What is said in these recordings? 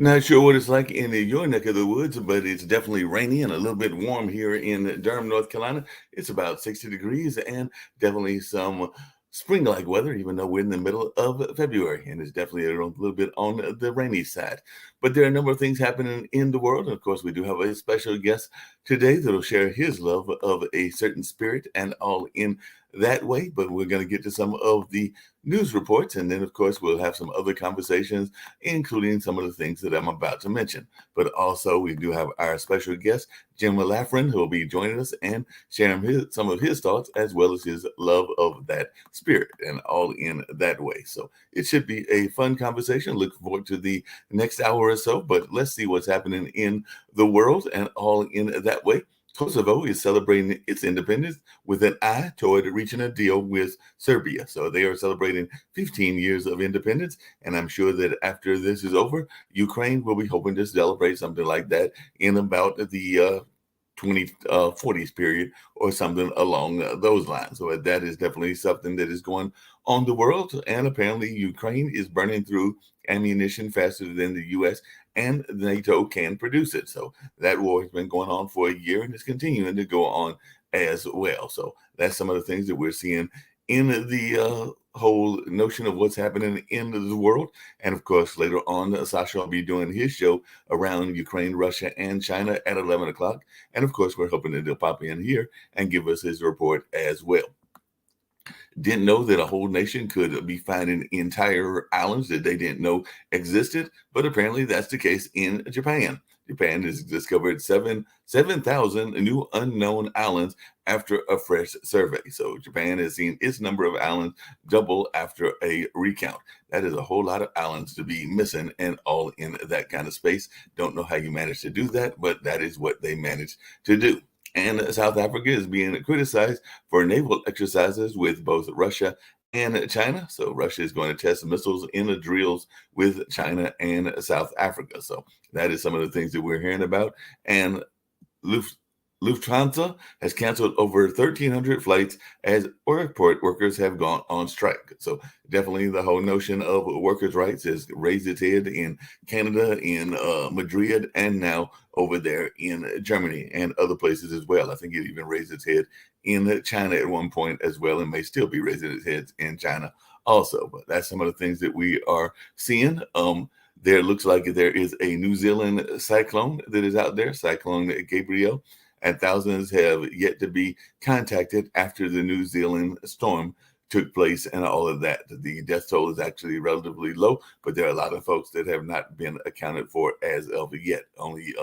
Not sure what it's like in your neck of the woods, but it's definitely rainy and a little bit warm here in Durham, North Carolina. It's about 60 degrees and definitely some spring-like weather, even though we're in the middle of February, and it's definitely a little bit on the rainy side. But there are a number of things happening in the world, and of course, we do have a special guest today that'll share his love of a certain spirit and all in that way. But we're going to get to some of the news reports, and then, of course, we'll have some other conversations including some of the things that I'm about to mention. But also, we do have our special guest, Jim Lafren, who will be joining us and sharing some of his thoughts as well as his love of that spirit and all in that way. So it should be a fun conversation. Look forward to the next hour or so, but let's see what's happening in the world and all in that way. Kosovo is celebrating its independence with an eye toward reaching a deal with Serbia. So they are celebrating 15 years of independence. And I'm sure that after this is over, Ukraine will be hoping to celebrate something like that in about the 2040s period or something along those lines. So that is definitely something that is going on the world. And apparently, Ukraine is burning through ammunition faster than the U.S. and NATO can produce it. So that war has been going on for a year and is continuing to go on as well. So that's some of the things that we're seeing in the whole notion of what's happening in the world. And of course, later on, Sasha will be doing his show around Ukraine, Russia, and China at 11 o'clock. And of course, we're hoping that he'll pop in here and give us his report as well. Didn't know that a whole nation could be finding entire islands that they didn't know existed, but apparently that's the case in Japan. Japan has discovered 7,000 new unknown islands after a fresh survey. So Japan has seen its number of islands double after a recount. That is a whole lot of islands to be missing and all in that kind of space. Don't know how you managed to do that, but that is what they managed to do. And South Africa is being criticized for naval exercises with both Russia and China. So Russia is going to test missiles in the drills with China and South Africa. So that is some of the things that we're hearing about. And Lufthansa has canceled over 1,300 flights as airport workers have gone on strike. So definitely the whole notion of workers' rights has raised its head in Canada, in Madrid, and now over there in Germany and other places as well. I think it even raised its head in China at one point as well, and may still be raising its head in China also. But that's some of the things that we are seeing. There looks like there is a New Zealand cyclone that is out there, Cyclone Gabriel, and thousands have yet to be contacted after the New Zealand storm took place and all of that. The death toll is actually relatively low, but there are a lot of folks that have not been accounted for as of yet. Only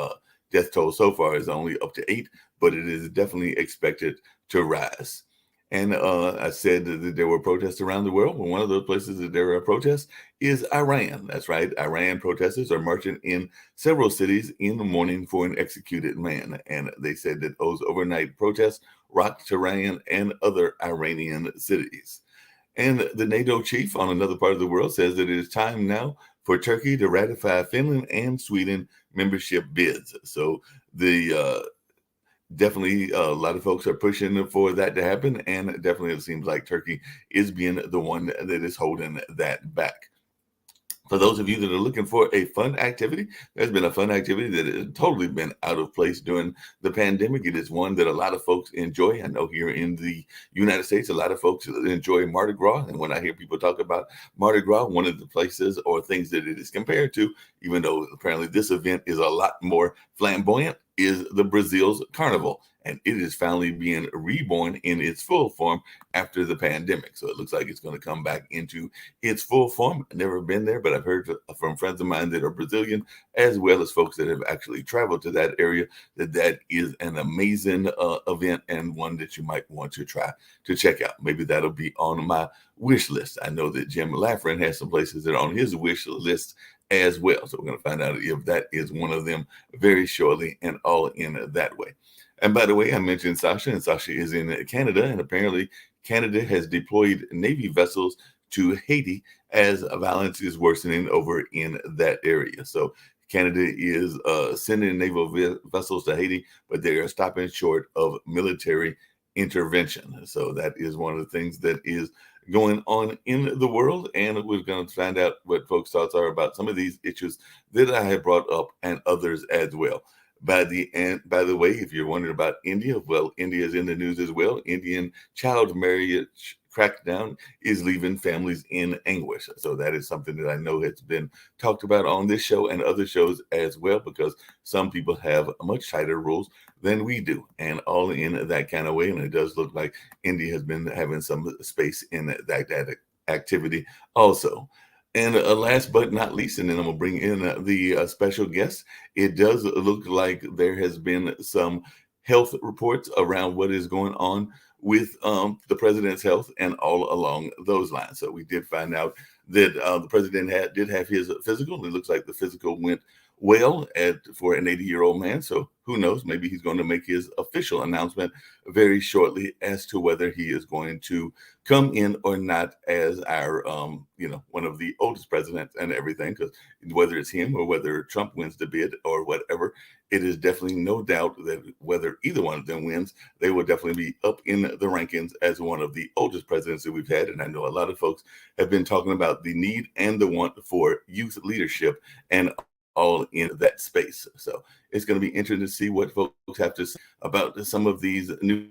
death toll so far is only up to 8, but it is definitely expected to rise. And I said that there were protests around the world. Well, one of those places that there are protests is Iran. That's right. Iran protesters are marching in several cities in the morning for an executed man. And they said that those overnight protests rocked Tehran and other Iranian cities. And the NATO chief on another part of the world says that it is time now for Turkey to ratify Finland and Sweden membership bids. So the definitely a lot of folks are pushing for that to happen, and definitely it seems like Turkey is being the one that is holding that back. For those of you that are looking for a fun activity, there's been a fun activity that has totally been out of place during the pandemic. It is one that a lot of folks enjoy. I know here in the United States, a lot of folks enjoy Mardi Gras. And when I hear people talk about Mardi Gras, one of the places or things that it is compared to, even though apparently this event is a lot more flamboyant, is the Brazil's Carnival. And it is finally being reborn in its full form after the pandemic. So it looks like it's going to come back into its full form. I've never been there, but I've heard from friends of mine that are Brazilian, as well as folks that have actually traveled to that area, that that is an amazing event and one that you might want to try to check out. Maybe that'll be on my wish list. I know that Jim Lafren has some places that are on his wish list as well. So we're going to find out if that is one of them very shortly and all in that way. And by the way, I mentioned Sasha, and Sasha is in Canada, and apparently Canada has deployed Navy vessels to Haiti as violence is worsening over in that area. So Canada is sending naval vessels to Haiti, but they are stopping short of military intervention. So that is one of the things that is going on in the world. And we're going to find out what folks' thoughts are about some of these issues that I have brought up and others as well. By the way, if you're wondering about India, well, India is in the news as well. Indian child marriage crackdown is leaving families in anguish. So that is something that I know has been talked about on this show and other shows as well, because some people have much tighter rules than we do, and all in that kind of way. And it does look like India has been having some space in that activity also. And last but not least, and then I'm going to bring in the special guest. It does look like there has been some health reports around what is going on with the president's health and all along those lines. So we did find out that the president did have his physical. It looks like the physical went well for an 80-year-old man. So who knows? Maybe he's going to make his official announcement very shortly as to whether he is going to come in or not as our, one of the oldest presidents and everything. Because whether it's him or whether Trump wins the bid or whatever, it is definitely no doubt that whether either one of them wins, they will definitely be up in the rankings as one of the oldest presidents that we've had. And I know a lot of folks have been talking about the need and the want for youth leadership and all in that space. So it's going to be interesting to see what folks have to say about some of these news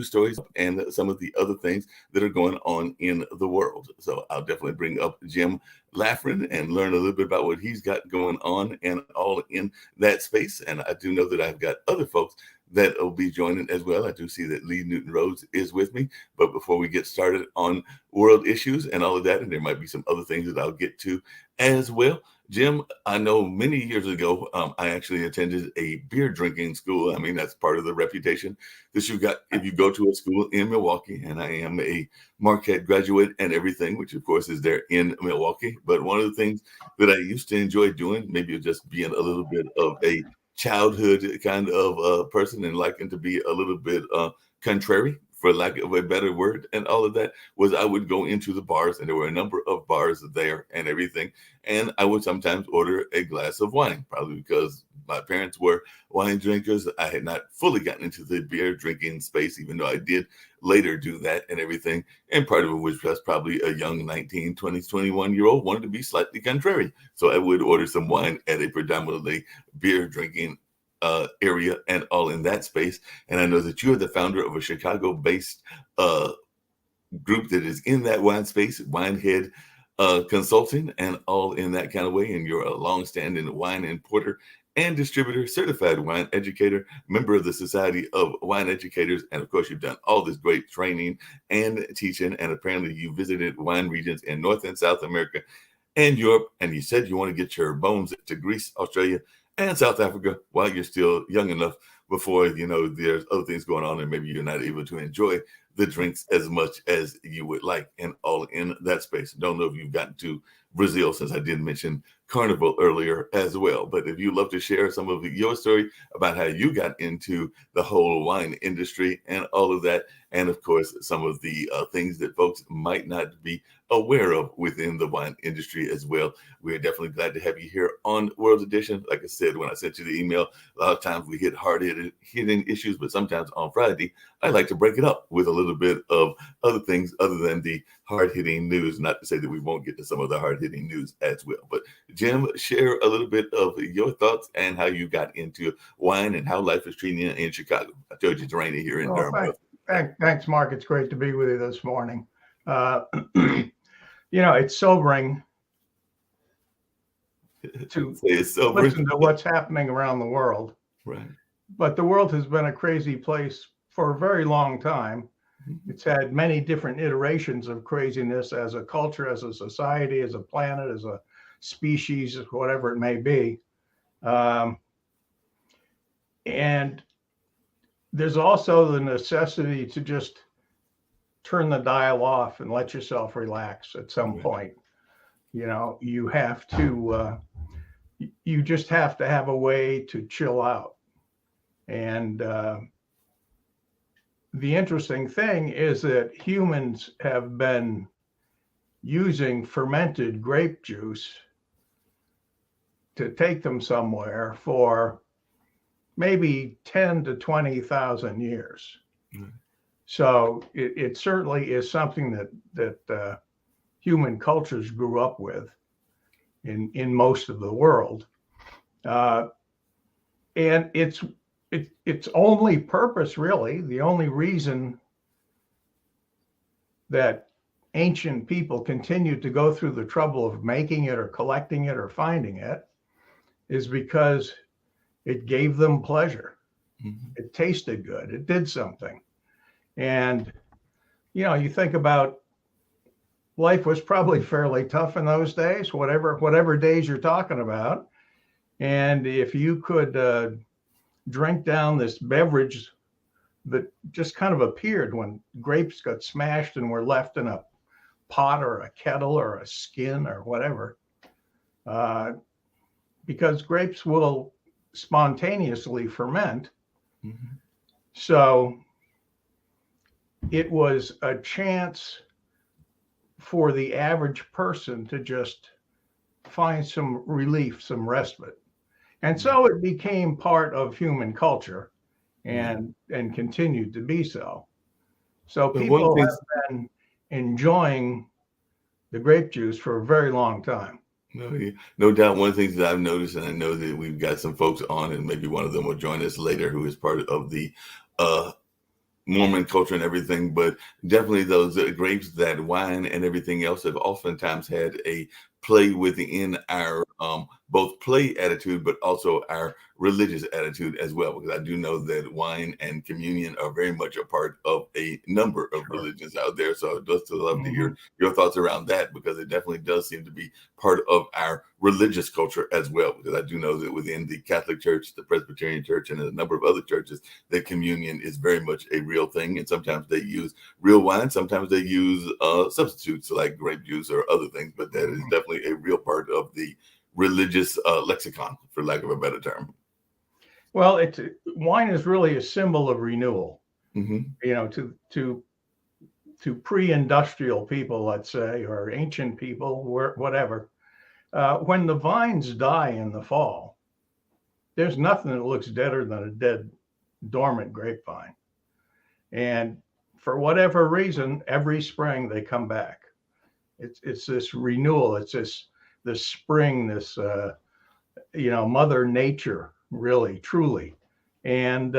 stories and some of the other things that are going on in the world. So I'll definitely bring up Jim Lafren and learn a little bit about what he's got going on and all in that space. And I do know that I've got other folks that will be joining as well. I do see that Lee Newton Rhodes is with me. But before we get started on world issues and all of that, and there might be some other things that I'll get to as well, Jim, I know many years ago, I actually attended a beer drinking school. I mean, that's part of the reputation that you've got if you go to a school in Milwaukee. And I am a Marquette graduate and everything, which of course is there in Milwaukee. But one of the things that I used to enjoy doing, maybe just being a little bit of a childhood kind of person and liking to be a little bit contrary, for lack of a better word, and all of that, was I would go into the bars, and there were a number of bars there and everything, and I would sometimes order a glass of wine, probably because my parents were wine drinkers. I had not fully gotten into the beer drinking space, even though I did later do that and everything, and part of it was just probably a young 19, 20, 21-year-old wanted to be slightly contrary, so I would order some wine at a predominantly beer drinking area and all in that space. And I know that you are the founder of a Chicago-based group that is in that wine space, Winehead Consulting, and all in that kind of way. And you're a longstanding wine importer and distributor, certified wine educator, member of the Society of Wine Educators. And of course, you've done all this great training and teaching. And apparently you visited wine regions in North and South America and Europe. And you said you want to get your bones to Greece, Australia, and South Africa while you're still young enough before, there's other things going on and maybe you're not able to enjoy the drinks as much as you would like, and all in that space. Don't know if you've gotten to Brazil, since I did mention Carnival earlier as well. But if you'd love to share some of your story about how you got into the whole wine industry and all of that, and of course, some of the things that folks might not be aware of within the wine industry as well, we're definitely glad to have you here on World Edition. Like I said, when I sent you the email, a lot of times we hit hitting issues, but sometimes on Friday, I like to break it up with a little bit of other things other than the hard-hitting news. Not to say that we won't get to some of the hard-hitting news as well. But Jim, share a little bit of your thoughts and how you got into wine and how life is treating you in Chicago. I told you it's rainy here in Durham. Thanks, Mark. It's great to be with you this morning. It's sobering to listen to what's happening around the world. Right. But the world has been a crazy place for a very long time. It's had many different iterations of craziness as a culture, as a society, as a planet, as a species, whatever it may be. And there's also the necessity to just turn the dial off and let yourself relax at some point. You have to, you just have to have a way to chill out. And the interesting thing is that humans have been using fermented grape juice to take them somewhere for maybe 10 to 20,000 years. So it certainly is something that human cultures grew up with in most of the world. Uh, and its only purpose, really, the only reason that ancient people continued to go through the trouble of making it or collecting it or finding it, is because it gave them pleasure. Mm-hmm. It tasted good. It did something. And, you think about, life was probably fairly tough in those days, whatever days you're talking about. And if you could drink down this beverage that just kind of appeared when grapes got smashed and were left in a pot or a kettle or a skin or whatever, because grapes will spontaneously ferment. Mm-hmm. So it was a chance for the average person to just find some relief, some respite. And so it became part of human culture and continued to be so. So But one people thing, have been enjoying the grape juice for a very long time. no doubt, one of the things that I've noticed, and I know that we've got some folks on, and maybe one of them will join us later, who is part of the Mormon culture and everything, but definitely those grapes, that wine and everything else have oftentimes had a play within our both play attitude, but also our religious attitude as well. Because I do know that wine and communion are very much a part of a number of religions out there. So I'd just love to hear your thoughts around that, because it definitely does seem to be part of our religious culture as well. Because I do know that within the Catholic Church, the Presbyterian Church, and a number of other churches, that communion is very much a real thing. And sometimes they use real wine, sometimes they use substitutes like grape juice or other things, but that is definitely a real part of the religious lexicon, for lack of a better term. Well, wine is really a symbol of renewal. Mm-hmm. To pre-industrial people, let's say, or ancient people, whatever. When the vines die in the fall, there's nothing that looks deader than a dead, dormant grapevine. And for whatever reason, every spring they come back. It's this renewal. It's this spring, this Mother Nature, really, truly. And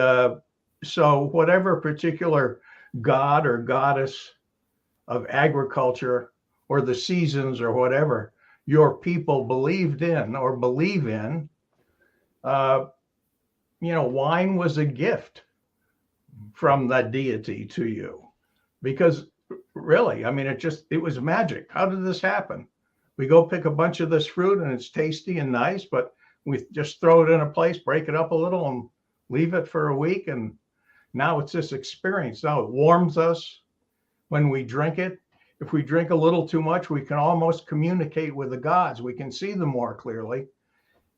so whatever particular god or goddess of agriculture or the seasons or whatever your people believed in or believe in, wine was a gift from that deity to you. Because really, I mean, it was magic. How did this happen? We go pick a bunch of this fruit and it's tasty and nice, but we just throw it in a place, break it up a little, and leave it for a week. And now it's this experience. Now it warms us when we drink it. If we drink a little too much, we can almost communicate with the gods. We can see them more clearly.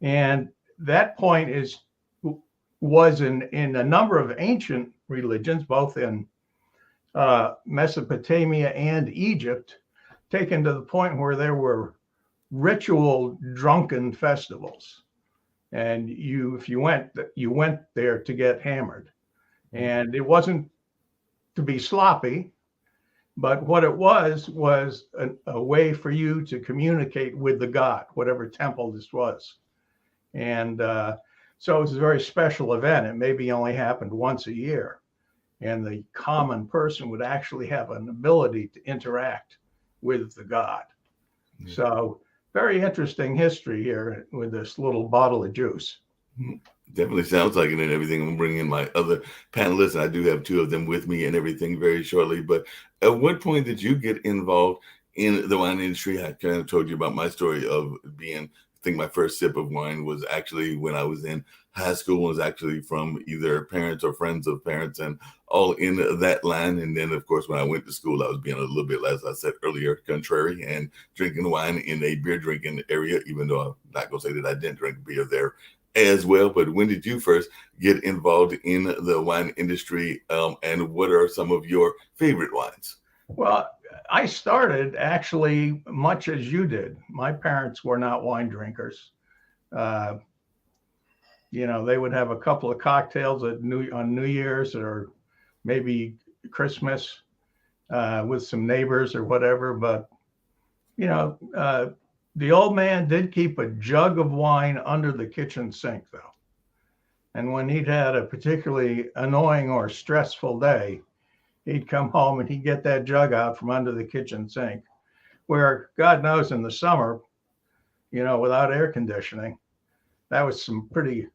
And that point was in a number of ancient religions, both in Mesopotamia and Egypt, taken to the point where there were ritual drunken festivals. And if you went there to get hammered. And it wasn't to be sloppy, but what it was a way for you to communicate with the god, whatever temple this was. And so it was a very special event. It maybe only happened once a year. And the common person would actually have an ability to interact with the god. Mm-hmm. So very interesting history here with this little bottle of juice. Definitely sounds like it and everything. I'm bringing in my other panelists, and I do have two of them with me and everything very shortly. But at what point did you get involved in the wine industry? I kind of told you about my story of being, I think my first sip of wine was actually when I was in high school, was actually from either parents or friends of parents, and all in that line. And then, of course, when I went to school, I was being a little bit, as I said earlier, contrary and drinking wine in a beer drinking area, even though I'm not going to say that I didn't drink beer there as well. But when did you first get involved in the wine industry, and what are some of your favorite wines? Well, I started actually much as you did. My parents were not wine drinkers. They would have a couple of cocktails on New Year's, or maybe Christmas with some neighbors or whatever. But, the old man did keep a jug of wine under the kitchen sink, though. And when he'd had a particularly annoying or stressful day, he'd come home and he'd get that jug out from under the kitchen sink, where God knows in the summer, without air conditioning, that was some pretty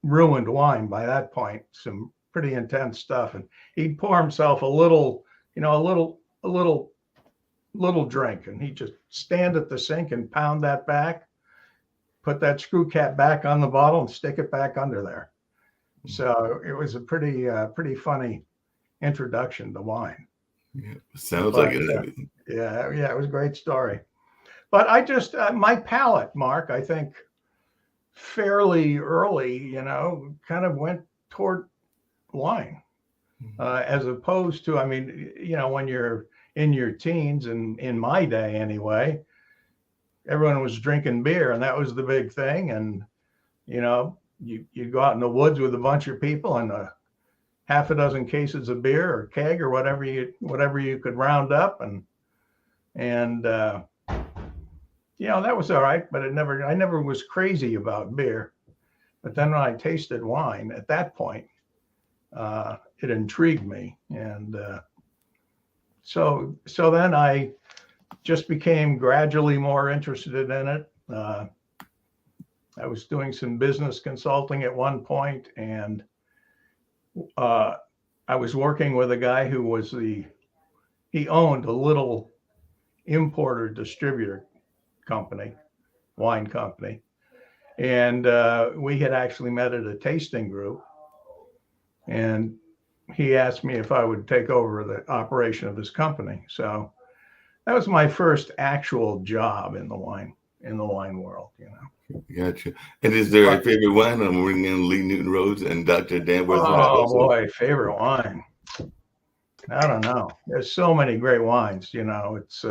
ruined wine by that point, some pretty intense stuff. And he'd pour himself a little drink, and he'd just stand at the sink and pound that back, put that screw cap back on the bottle and stick it back under there. So it was a pretty funny introduction to wine. Yeah, sounds like it. Yeah, it was a great story. But I just, my palate, Mark, I think fairly early, kind of went toward wine, as opposed to, when you're in your teens, and in my day anyway, everyone was drinking beer, and that was the big thing. And, you go out in the woods with a bunch of people and half a dozen cases of beer or keg or whatever you could round up. And that was all right, but I never was crazy about beer. But then when I tasted wine at that point, it intrigued me. And so then I just became gradually more interested in it. I was doing some business consulting at one point, and I was working with a guy who was he owned a little importer distributor company, wine company. And we had actually met at a tasting group, and he asked me if I would take over the operation of his company. So that was my first actual job in the wine world, Gotcha. And is there a favorite wine? I'm bringing in Lee Newton Rhodes and Dr. Dan Worthington. Oh boy, favorite wine. I don't know. There's so many great wines. It's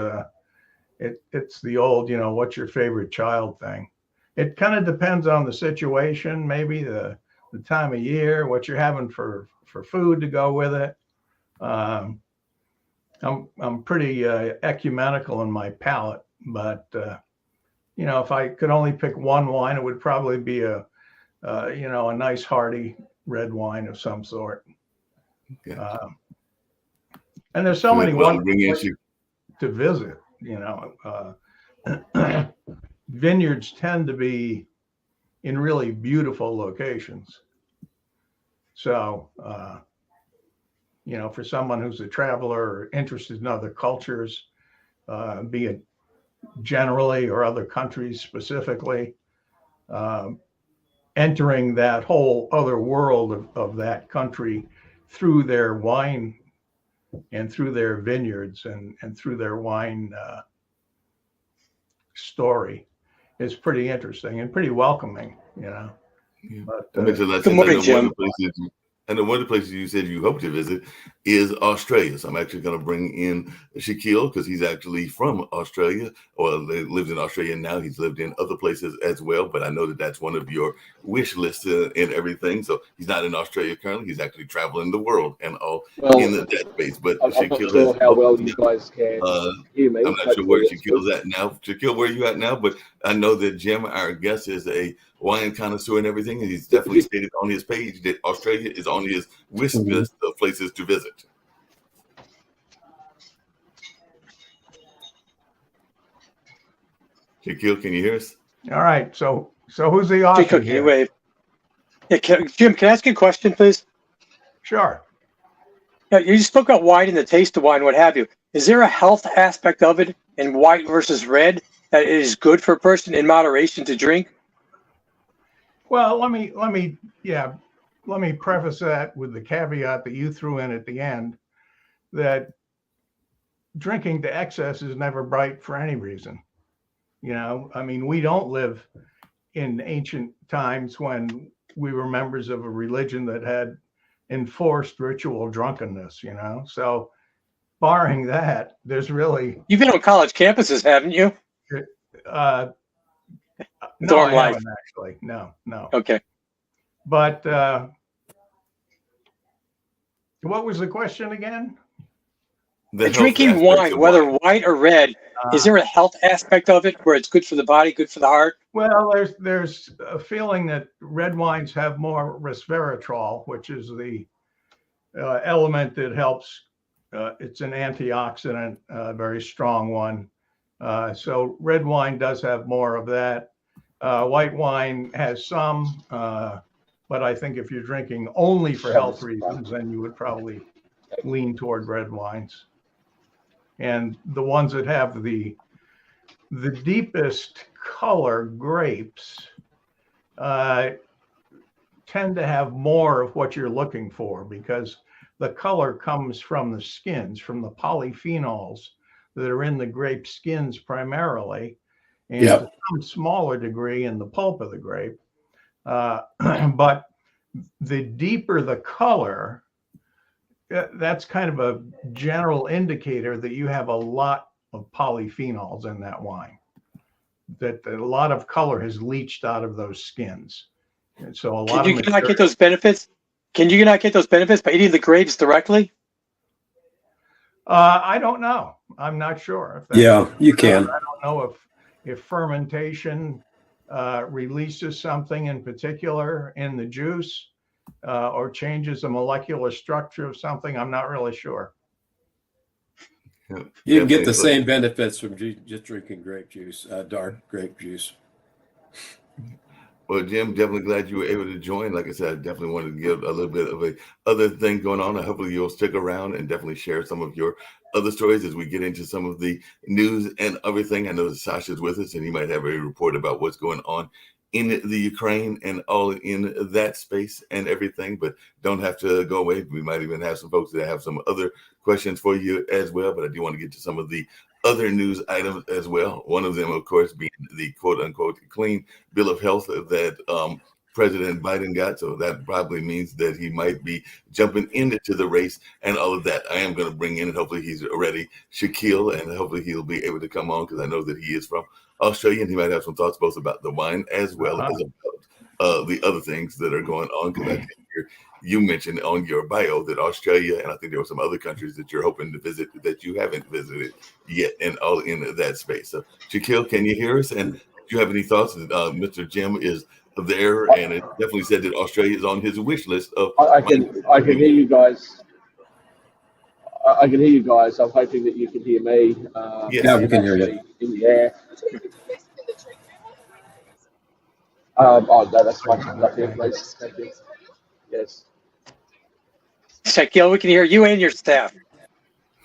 it's the old, what's your favorite child thing. It kind of depends on the situation, maybe the time of year, what you're having for food to go with it. I'm pretty ecumenical in my palate, but if I could only pick one wine, it would probably be a nice hearty red wine of some sort. Gotcha. And there's so many wonderful places to visit. Vineyards tend to be in really beautiful locations. So, for someone who's a traveler or interested in other cultures, be it generally or other countries specifically, entering that whole other world of that country through their wine and through their vineyards and through their wine story is pretty interesting and pretty welcoming, Yeah. But, Good morning, Jim. And one of the places you said you hope to visit is Australia. So I'm actually going to bring in Shaquille, because he's actually from Australia, or lives in Australia now. He's lived in other places as well, but I know that that's one of your wish lists and everything. So he's not in Australia currently. He's actually traveling the world and all in that space. But I'm not Shaquille sure how well you guys can hear me. I'm not sure where Shaquille's at now. Shaquille, where are you at now? But I know that Jim, our guest, is a wine connoisseur and everything, and he's definitely stated on his page that Australia is on his wish list of places to visit. Shaquille, can you hear us? all right. So who's the author Can you here? wave? Yeah, Jim, can I ask you a question, please? Sure. Yeah, you spoke about wine and the taste of wine, what have you. Is there a health aspect of it in white versus red that it is good for a person in moderation to drink? Well, let me preface that with the caveat that you threw in at the end, that drinking to excess is never bright for any reason. We don't live in ancient times when we were members of a religion that had enforced ritual drunkenness, So barring that, there's really... You've been on college campuses, haven't you? No, Dorm I life. haven't actually. No. Okay. But What was the question again? The health Drinking aspects wine, of whether white or red, is there a health aspect of it where it's good for the body, good for the heart? Well, there's a feeling that red wines have more resveratrol, which is the element that helps. It's an antioxidant, a very strong one. So red wine does have more of that. White wine has some, but I think if you're drinking only for health reasons, then you would probably lean toward red wines. And the ones that have the deepest color grapes tend to have more of what you're looking for, because the color comes from the skins, from the polyphenols that are in the grape skins primarily, and to some smaller degree in the pulp of the grape. But the deeper the color, that's kind of a general indicator that you have a lot of polyphenols in that wine, that a lot of color has leached out of those skins. And so a lot Can you not get those benefits? Can you not get those benefits by eating the grapes directly? I don't know. I'm not sure. You can. I don't know if fermentation releases something in particular in the juice or changes the molecular structure of something. I'm not really sure. You can get the same benefits from just drinking grape juice, dark grape juice. Well, Jim, definitely glad you were able to join. Like I said, I definitely wanted to give a little bit of a other thing going on. And hopefully you'll stick around and definitely share some of your other stories as we get into some of the news and everything. I know that Sasha's with us, and he might have a report about what's going on in the Ukraine and all in that space and everything, but don't have to go away. We might even have some folks that have some other questions for you as well, but I do want to get to some of the other news items as well. One of them, of course, being the quote unquote clean bill of health that President Biden got. So that probably means that he might be jumping into the race and all of that. I am going to bring in, and hopefully he's ready, Shaquille, and hopefully he'll be able to come on, because I know that he is from Australia and he might have some thoughts both about the wine as well as about the other things that are going on. Because I think you mentioned on your bio that Australia, and I think there were some other countries that you're hoping to visit that you haven't visited yet, and all in that space. So Shaquille, can you hear us? And do you have any thoughts? Mr. Jim is there, and it definitely said that Australia is on his wish list of. I can hear you guys. I can hear you guys. I'm hoping that you can hear me. Yes. Yeah, we can hear you. In the air. Oh no, that's fine. Up here, please. Thank you. Yes. Shaquille, we can hear you and your staff.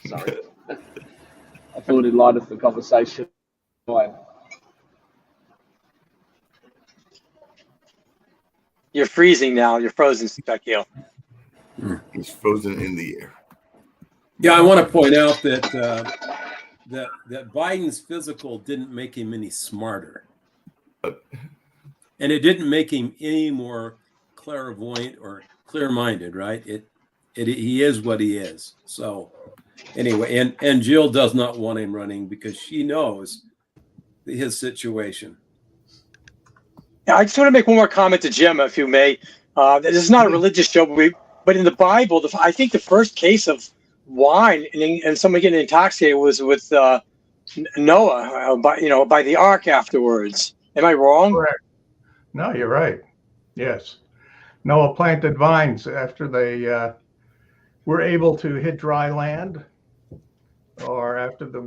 Sorry. I thought in light of the conversation. You're freezing now. You're frozen, Shaquille. He's frozen in the air. Yeah, I want to point out that that Biden's physical didn't make him any smarter, and it didn't make him any more clairvoyant or clear-minded. Right? He is what he is. So anyway, and Jill does not want him running because she knows his situation. Yeah, I just want to make one more comment to Jim, if you may. This is not a religious show, but in the Bible, I think the first case of wine and someone getting intoxicated was with Noah, by the ark afterwards. Am I wrong? Correct. No, you're right. Yes. Noah planted vines after they were able to hit dry land, or after the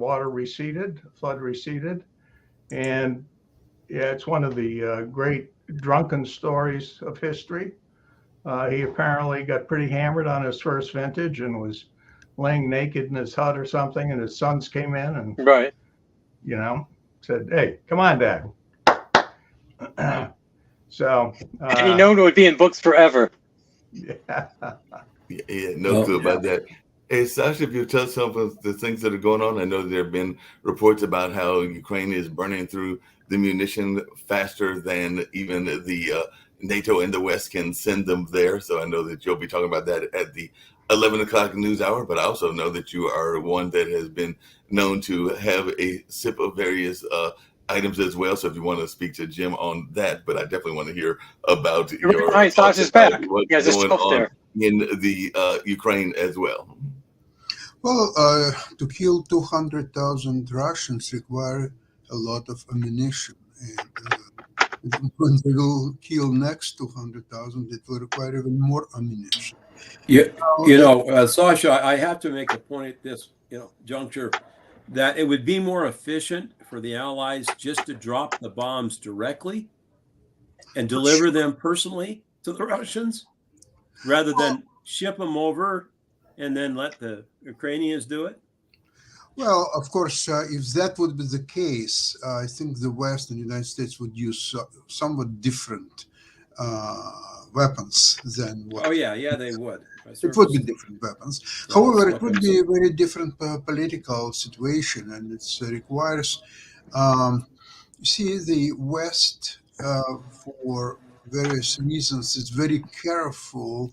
flood receded. And yeah, it's one of the great drunken stories of history. He apparently got pretty hammered on his first vintage and was laying naked in his hut or something, and his sons came in and Right. Said, "Hey, come on, Dad." So And he known it would be in books forever. yeah. Yeah, no clue about that. Hey, Sasha, if you tell some of the things that are going on, I know there have been reports about how Ukraine is burning through the munition faster than even the NATO and the West can send them there. So I know that you'll be talking about that at the 11 o'clock news hour, but I also know that you are one that has been known to have a sip of various items as well. So if you want to speak to Jim on that, but I definitely want to hear about Sasha's back. Yeah, just going up on there. in the Ukraine as well. Well, to kill 200,000 Russians require a lot of ammunition, and when they will kill next 200,000, it will require even more ammunition. Sasha, I have to make a point at this juncture that it would be more efficient for the Allies just to drop the bombs directly and deliver them personally to the Russians rather than ship them over and then let the Ukrainians do it? Well, of course, if that would be the case, I think the West and the United States would use somewhat different weapons than what. Oh, yeah, they would. It would be different weapons. However, it would be a very different political situation, and it requires, you see, the West, for various reasons, is very careful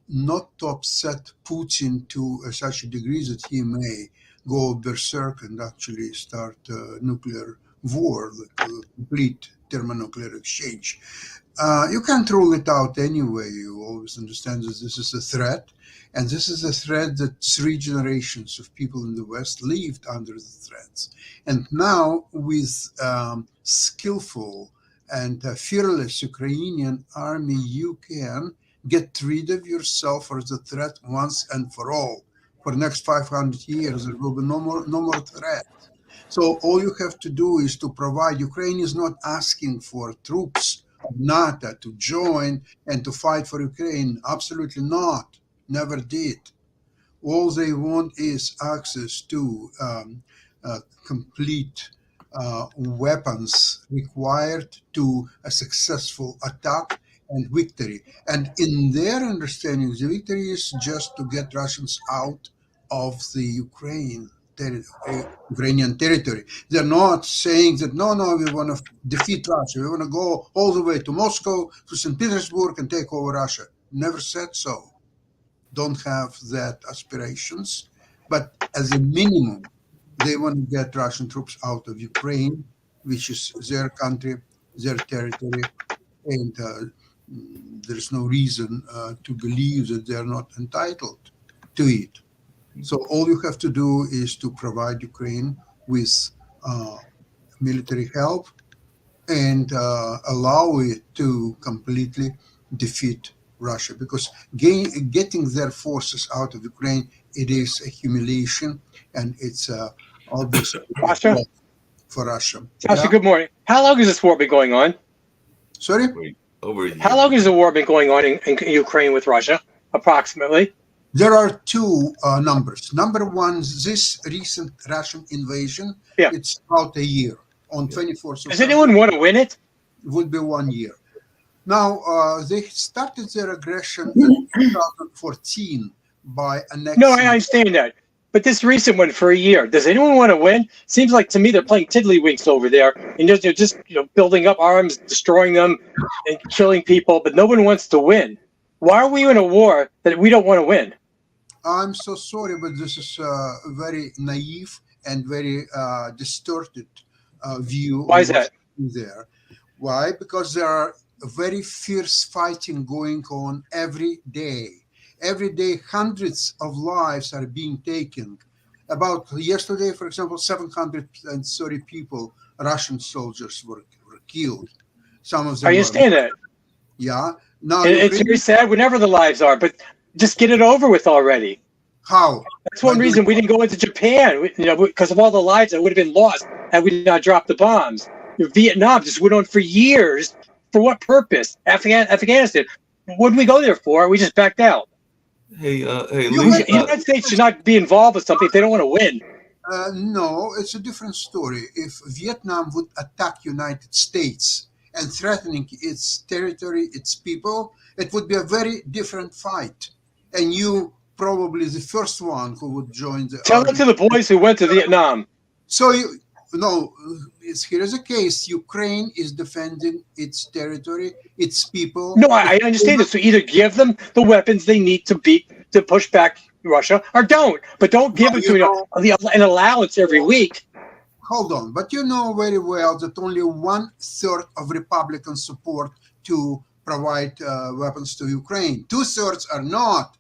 not to upset Putin to such a degree that he may go berserk and actually start nuclear war, the complete thermonuclear exchange. You can't rule it out anyway. You always understand that this is a threat, and this is a threat that 3 generations of people in the West lived under the threats. And now with skillful and fearless Ukrainian army, you can get rid of yourself as a threat once and for all. For the next 500 years, there will be no more threat. So all you have to do is to provide. Ukraine is not asking for troops of NATO to join and to fight for Ukraine. Absolutely not. Never did. All they want is access to complete weapons required to a successful attack and victory. And in their understanding, the victory is just to get Russians out of the Ukrainian territory. They're not saying that, no, we want to defeat Russia. We want to go all the way to Moscow, to St. Petersburg, and take over Russia. Never said so. Don't have that aspirations. But as a minimum, they want to get Russian troops out of Ukraine, which is their country, their territory, and there's no reason to believe that they're not entitled to it. So all you have to do is to provide Ukraine with military help and allow it to completely defeat Russia, because getting their forces out of Ukraine, it is a humiliation, and it's obviously for Russia. Sasha, good morning. How long has this war been going on? Sorry? Over a year. How long has the war been going on in Ukraine with Russia, approximately? There are two numbers. Number one, this recent Russian invasion, it's about a year, on 24th of Does anyone want to win it? It would be 1 year. Now, they started their aggression in 2014 by annexing. No, I understand that. But this recent one for a year, does anyone want to win? Seems like to me they're playing tiddlywinks over there, and they're just building up arms, destroying them, and killing people. But no one wants to win. Why are we in a war that we don't want to win? I'm so sorry, but this is a very naive and very distorted view. Why is that? There. Why? Because there are very fierce fighting going on every day. Every day, hundreds of lives are being taken. About yesterday, for example, 730 people, Russian soldiers, were killed. Some of them. I understand that. Yeah. Now it's very sad whenever the lives are, but just get it over with already. How? That's one reason we didn't go into Japan, because of all the lives that would have been lost had we not dropped the bombs. Vietnam just went on for years. For what purpose? Afghanistan. What did we go there for? We just backed out. Hey, the United States should not be involved with something if they don't want to win. No, it's a different story. If Vietnam would attack United States and threatening its territory, its people, it would be a very different fight. And you probably the first one who would join the Tell army. it to the boys who went to Vietnam. So here is a case. Ukraine is defending its territory, its people. No, I understand it. So either give them the weapons they need to push back Russia, or don't. But don't give it to an allowance every week. Hold on, but you know very well that only 1/3 of Republican support to provide weapons to Ukraine. 2/3 are not.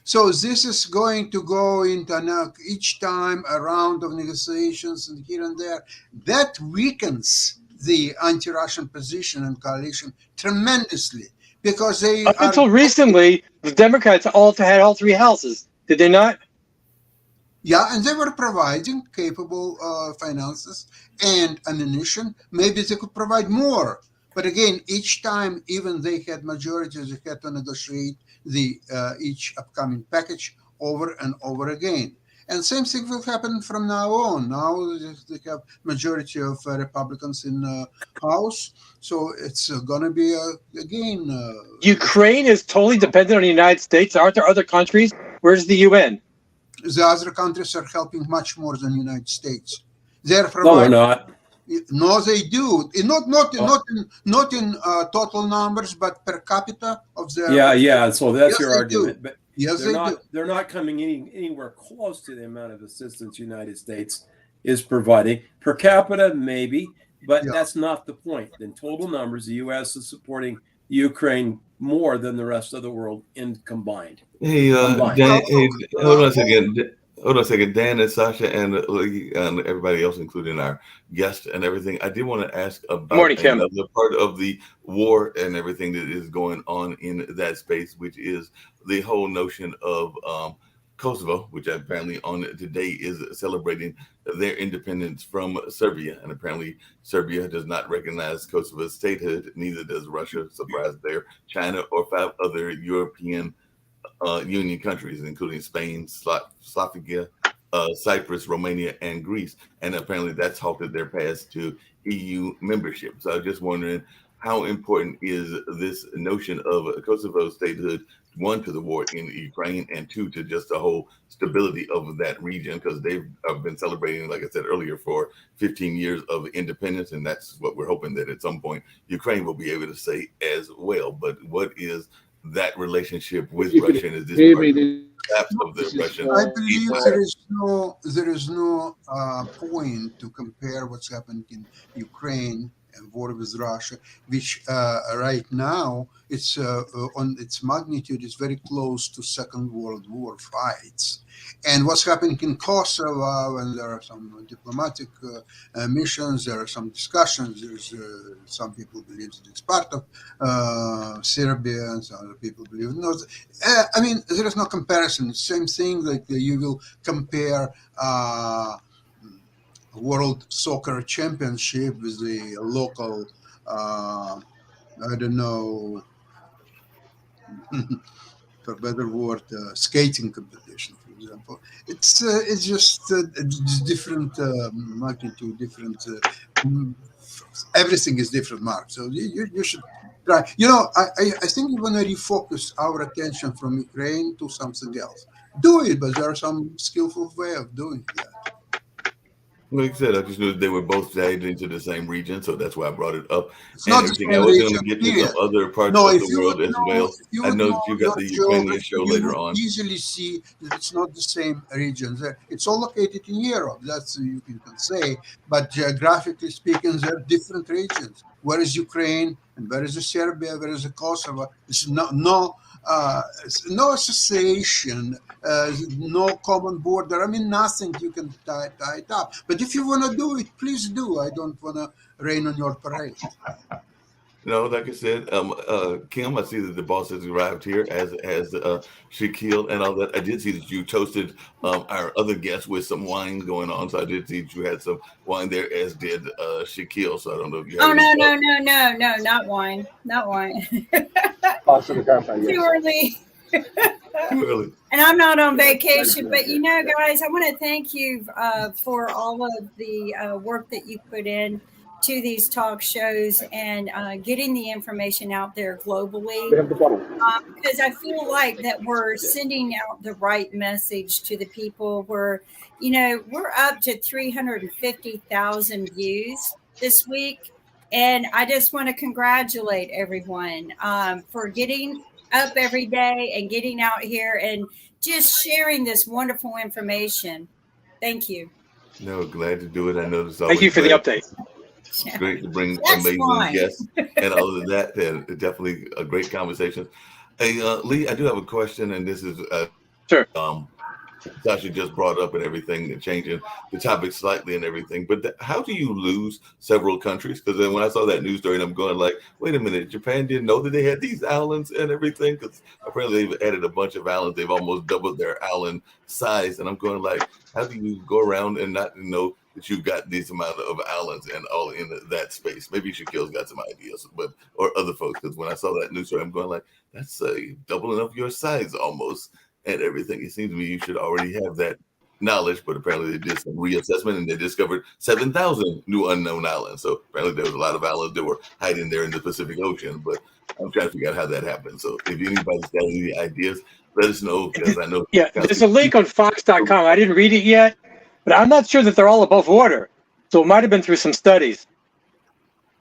So this is going to go into each time a round of negotiations and here and there. That weakens the anti-Russian position and coalition tremendously because they Up until recently, the Democrats had all three houses. Did they not? Yeah, and they were providing capable finances and ammunition. Maybe they could provide more. But again, each time, even they had majorities, they had to negotiate the each upcoming package over and over again. And same thing will happen from now on. Now they have majority of Republicans in House, so it's going to be again. Ukraine is totally dependent on the United States. Aren't there other countries? Where's the UN? The other countries are helping much more than the United States. They're No, they're providing. not. No, they do. Not in total numbers, but per capita of their. Yeah. So that's Yes, your they argument. But Yes, they're they not. do. They're not coming anywhere close to the amount of assistance the United States is providing per capita, maybe, but Yeah. that's not the point. In total numbers, the U.S. is supporting Ukraine more than the rest of the world in combined. Hey, Combined. Dan, hey, hold on a second. Hold on a second, Dan and Sasha and everybody else, including our guest and everything. I did want to ask about Morning, Kim. another part of the war and everything that is going on in that space, which is the whole notion of Kosovo, which apparently on today is celebrating their independence from Serbia. And apparently Serbia does not recognize Kosovo's statehood, neither does Russia, surprise there, China, or 5 other European Union countries, including Spain, Slovakia, Cyprus, Romania, and Greece. And apparently that's halted their path to EU membership. So I'm just wondering, how important is this notion of Kosovo statehood, one, to the war in Ukraine, and 2, to just the whole stability of that region? Because they've been celebrating, like I said earlier, for 15 years of independence. And that's what we're hoping that at some point Ukraine will be able to say as well. But what is that relationship with Russia, and is this Hear part me, of this the collapse of the is, Russian? I believe empire? there is no point to compare what's happening in Ukraine and war with Russia, which right now it's on its magnitude is very close to Second World War fights. And what's happening in Kosovo, and there are some diplomatic missions, there are some discussions. There's some people believe that it's part of Serbia, and some other people believe no. I mean, there is no comparison. Same thing like you will compare World Soccer Championship with the local, I don't know, for better word, skating competition, for example. It's just it's different magnitude, different. Everything is different, Mark. So you should try. You know, I think we want to refocus our attention from Ukraine to something else. Do it, but there are some skillful way of doing that. Like I said, I just knew they were both tied into the same region, so that's why I brought it up. It's And not the everything. same I was going region, to get to period. some other parts No, of if the you world would as know, well. if you I would know know that you got your the Ukrainian geography, show you later would on. easily see that it's not the same regions. It's all located in Europe. That's you can say, but geographically speaking, they're different regions. Where is Ukraine and where is the Serbia? Where is the Kosovo? It's no association, no common border. I mean, nothing you can tie it up. But if you want to do it, please do. I don't want to rain on your parade. No, like I said, Kim, I see that the boss has arrived here, as Shaquille and all that. I did see that you toasted our other guest with some wine going on, so I did see that you had some wine there, as did Shaquille. So I don't know if you had. Oh any no, not wine, not wine. pass to the campaign, Too yes. early. Really? And I'm not on Yeah, vacation, thank but you. you know, guys, I want to thank you for all of the work that you put in to these talk shows and getting the information out there We globally, have the bottle. because I feel like that we're sending out the right message to the people. We're up to 350,000 views this week, and I just want to congratulate everyone for getting up every day and getting out here and just sharing this wonderful information. Thank you. No, glad to do it. I know this. Thank you for the update. It's great to bring That's amazing fine. guests and all of that. And definitely a great conversation. Hey, Lee, I do have a question, and this is Sure. Sasha just brought up and everything, and changing the topic slightly and everything. But how do you lose several countries? Because then when I saw that news story, and I'm going like, wait a minute, Japan didn't know that they had these islands and everything? Because apparently they've added a bunch of islands. They've almost doubled their island size. And I'm going like, how do you go around and not know that you've got these amount of islands and all in that space? Maybe Shaquille's got some ideas, but or other folks. Because when I saw that news story, I'm going like, that's a doubling of your size almost. And everything. It seems to me you should already have that knowledge, but apparently they did some reassessment and they discovered 7,000 new unknown islands. So apparently there was a lot of islands that were hiding there in the Pacific Ocean, but I'm trying to figure out how that happened. So if anybody's got any ideas, let us know, because I know. Yeah, there's a link on Fox.com. I didn't read it yet, but I'm not sure that they're all above water. So it might have been through some studies.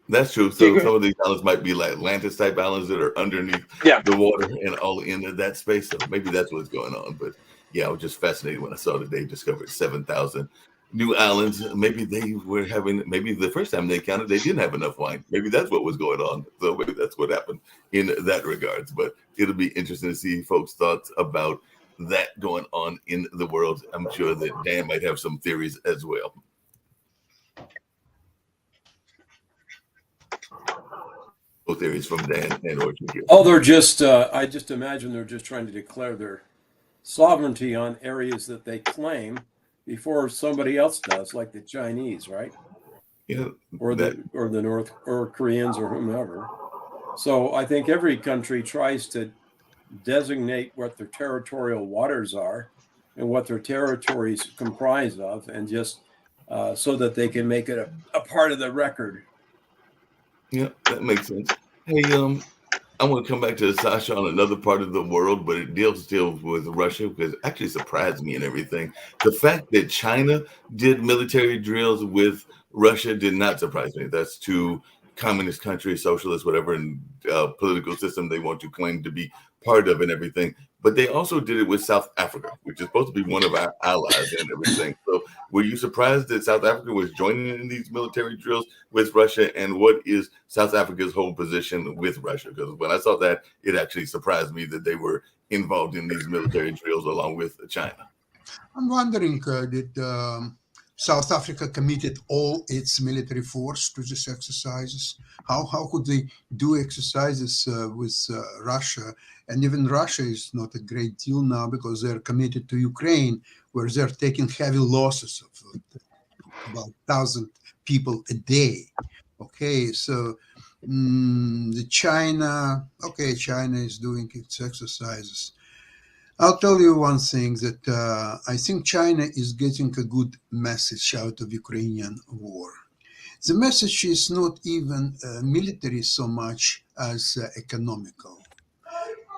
That's true. So some of these islands might be like Atlantis type islands that are underneath the water and all in that space. So maybe that's what's going on. But yeah, I was just fascinated when I saw that they discovered 7,000 new islands. Maybe they were having, maybe the first time they counted, they didn't have enough wine. Maybe that's what was going on. So maybe that's what happened in that regards. But it'll be interesting to see folks' thoughts about that going on in the world. I'm sure that Dan might have some theories as well. Theories from Dan and Orchard here. Oh, they're just, I just imagine they're just trying to declare their sovereignty on areas that they claim before somebody else does, like the Chinese, right? Yeah. Or the North or Koreans or whomever. So I think every country tries to designate what their territorial waters are and what their territories comprise of, and just so that they can make it a part of the record. Yeah, that makes sense. Hey, I want to come back to Sasha on another part of the world, but it deals still with Russia, because it actually surprised me and everything. The fact that China did military drills with Russia did not surprise me. That's two communist countries, socialist, whatever, and political system they want to claim to be part of and everything. But they also did it with South Africa, which is supposed to be one of our allies and everything. So were you surprised that South Africa was joining in these military drills with Russia? And what is South Africa's whole position with Russia? Because when I saw that, it actually surprised me that they were involved in these military drills along with China. I'm wondering, did South Africa committed all its military force to these exercises? How could they do exercises with Russia? And even Russia is not a great deal now, because they're committed to Ukraine, where they're taking heavy losses of about 1,000 people a day. Okay, so China is doing its exercises. I'll tell you one thing, that I think China is getting a good message out of Ukrainian war. The message is not even military so much as economical.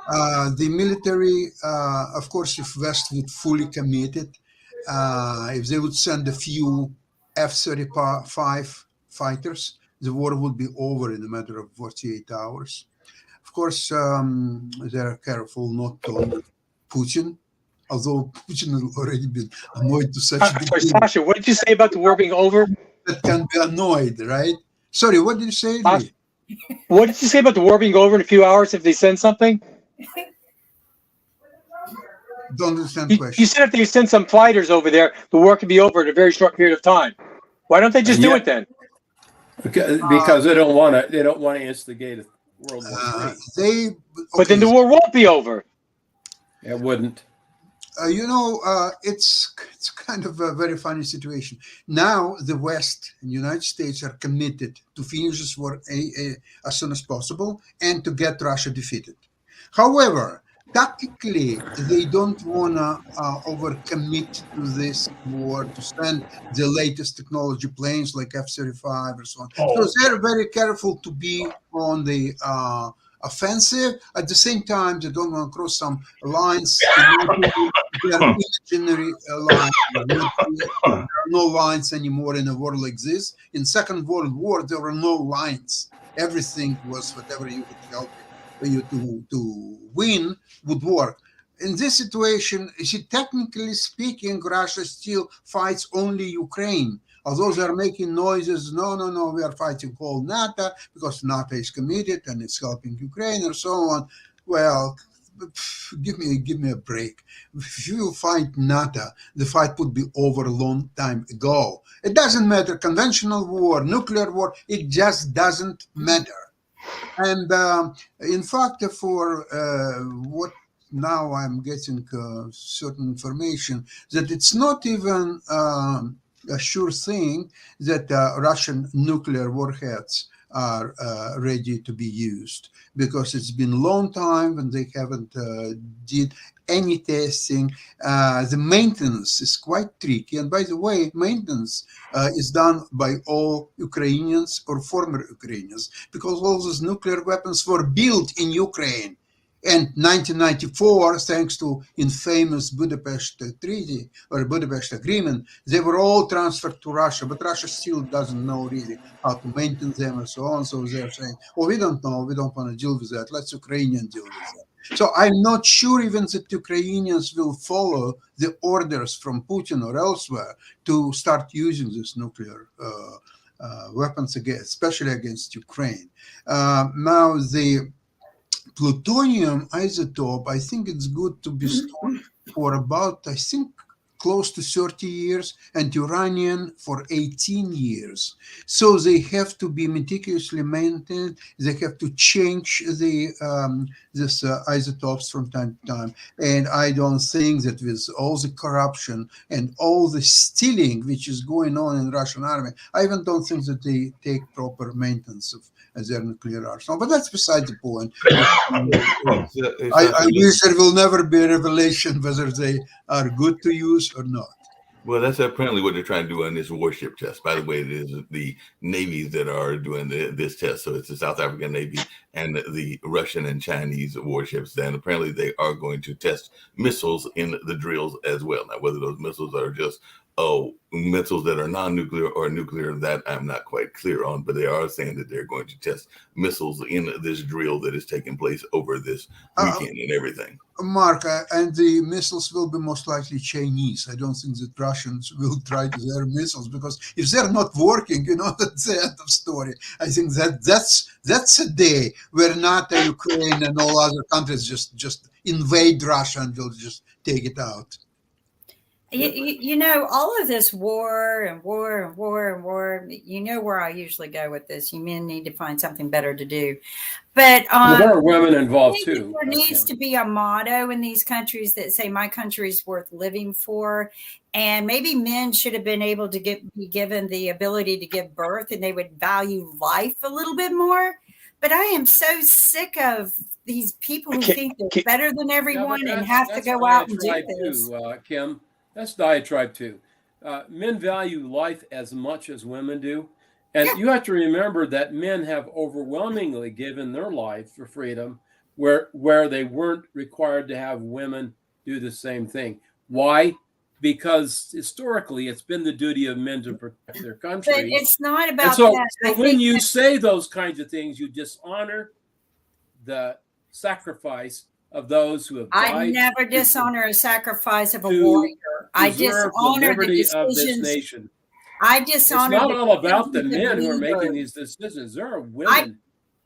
The military, of course, if West would fully commit it, if they would send a few F-35 fighters, the war would be over in a matter of 48 hours. Of course, they're careful not to Putin, although Putin has already been annoyed to such a degree. Sasha, what did you say about the war being over? That can be annoyed, right? Sorry, what did you say? What did you say about the war being over in a few hours if they send something? Don't understand the question. You said if they send some fighters over there, the war could be over in a very short period of time. Why don't they just do it then? Because they don't want to instigate a World War III. But then the war won't be over. It wouldn't. It's kind of a very funny situation. Now the West and United States are committed to finish this war as soon as possible and to get Russia defeated. However, tactically, they don't want to overcommit to this war, to send the latest technology planes like F-35 or so on. So they're very careful to be on the offensive. At the same time, they don't want to cross some lines. They are imaginary lines. There are no lines anymore in a war like this. In Second World War, there were no lines. Everything was whatever you could help you to win would work. In this situation, technically speaking, Russia still fights only Ukraine. Although they're making noises, no, we are fighting all NATO because NATO is committed and it's helping Ukraine and so on. Well, give me a break. If you fight NATO, the fight would be over a long time ago. It doesn't matter, conventional war, nuclear war, it just doesn't matter. And in fact, for what now I'm getting certain information that it's not even a sure thing that Russian nuclear warheads are ready to be used, because it's been a long time and they haven't did any testing. The maintenance is quite tricky. And by the way, maintenance is done by all Ukrainians or former Ukrainians, because all those nuclear weapons were built in Ukraine. And 1994, thanks to infamous Budapest Treaty or Budapest Agreement, they were all transferred to Russia, but Russia still doesn't know really how to maintain them and so on. So they're saying, oh, we don't know, we don't want to deal with that. Let's Ukrainians deal with that. So I'm not sure even that Ukrainians will follow the orders from Putin or elsewhere to start using these nuclear weapons again, especially against Ukraine. Now the plutonium isotope, I think it's good to be stored for about, I think, close to 30 years, and uranium for 18 years. So they have to be meticulously maintained. They have to change the this isotopes from time to time. And I don't think that with all the corruption and all the stealing which is going on in the Russian army, I even don't think that they take proper maintenance of their nuclear arsenal. But that's beside the point. I wish there will never be a revelation whether they are good to use or not. Well, that's apparently what they're trying to do on this warship test. By the way, it is the navies that are doing this test. So it's the South African Navy and the Russian and Chinese warships. And apparently they are going to test missiles in the drills as well. Now, whether those missiles are just missiles that are non-nuclear or nuclear, that I'm not quite clear on, but they are saying that they're going to test missiles in this drill that is taking place over this weekend and everything. Mark, and the missiles will be most likely Chinese. I don't think that Russians will try their missiles, because if they're not working, that's the end of story. I think that's a day where NATO, Ukraine, and all other countries just invade Russia and will just take it out. All of this war and war and war and war, where I usually go with this. You men need to find something better to do. But there are women involved too. There needs to be a motto in these countries that say my country is worth living for. And maybe men should have been able to be given the ability to give birth, and they would value life a little bit more. But I am so sick of these people who think they're better than everyone and have to go out and do this. Kim. That's diatribe too. Men value life as much as women do. And you have to remember that men have overwhelmingly given their life for freedom where they weren't required to have women do the same thing. Why? Because historically it's been the duty of men to protect their country. But it's not about so, that. So when you say those kinds of things, you dishonor the sacrifice of those who have died. I never dishonor a sacrifice of a warrior. I dishonor the decisions. Nation. I dishonor. It's not all about the men who are making these decisions. There are women